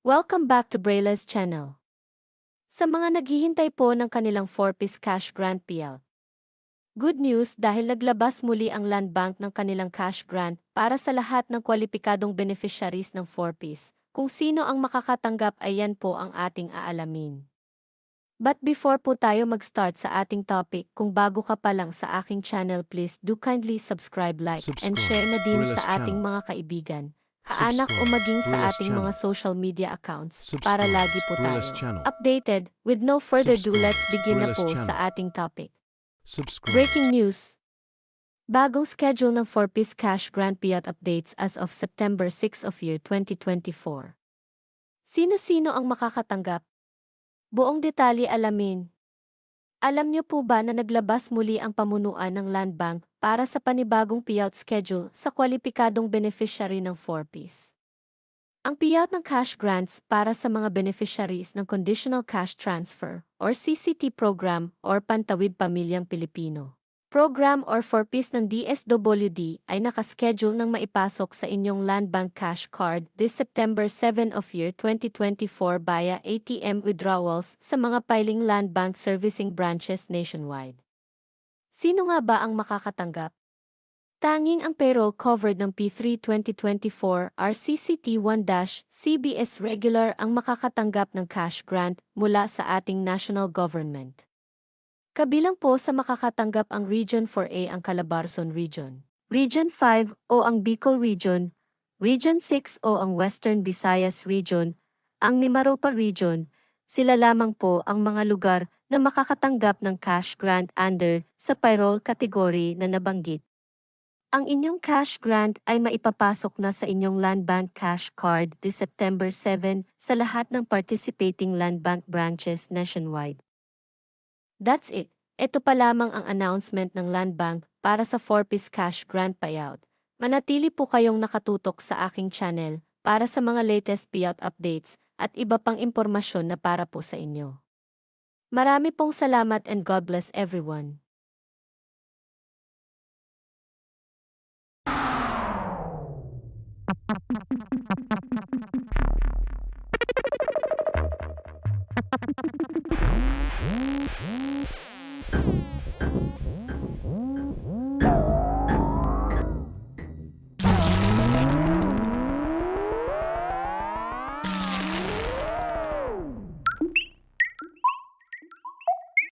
Welcome back to Brayla's channel. Sa mga naghihintay po ng kanilang 4-piece cash grant payout. Good news dahil naglabas muli ang Land Bank ng kanilang cash grant para sa lahat ng kwalipikadong beneficiaries ng 4-piece. Kung sino ang makakatanggap ay yan po ang ating aalamin. But before po tayo mag-start sa ating topic, kung bago ka pa lang sa aking channel, please do kindly subscribe, like, and share na din Brayla's sa ating channel. mga kaibigan, kaanak o maging sa Brayla's ating mga channel. social media accounts para lagi po Brayla's tayo channel. updated. With no further ado, Subscribe. let's begin na Brayla's po channel. sa ating topic. Subscribe. Breaking news. Bagong schedule ng 4-piece cash grant payout updates as of September 6 of year 2024. Sino-sino ang makakatanggap? Buong detalye alamin. Alam niyo po ba na naglabas muli ang pamunuan ng Land Bank para sa panibagong payout schedule sa kwalipikadong beneficiary ng 4-piece? Ang payout ng cash grants para sa mga beneficiaries ng Conditional Cash Transfer or CCT program or Pantawid Pamilyang Pilipino program or 4-piece ng DSWD ay nakaschedule ng maipasok sa inyong Land Bank cash card this September 7 of year 2024 via ATM withdrawals sa mga piling Land Bank servicing branches nationwide. Sino nga ba ang makakatanggap? Tanging ang payroll covered ng P3 2024 RCCT1-CBS regular ang makakatanggap ng cash grant mula sa ating national government. Kabilang po sa makakatanggap ang Region 4A ang Calabarzon Region, Region 5 o ang Bicol Region, Region 6 o ang Western Visayas Region, ang Mimaropa Region. Sila lamang po ang mga lugar na makakatanggap ng cash grant under sa payroll category na nabanggit. Ang inyong cash grant ay maipapasok na sa inyong Land Bank cash card this September 7 sa lahat ng participating Land Bank branches nationwide. That's it. Ito pa lamang ang announcement ng Land Bank para sa 4-piece cash grant payout. Manatili po kayong nakatutok sa aking channel para sa mga latest payout updates at iba pang impormasyon na para po sa inyo. Marami pong salamat and God bless everyone.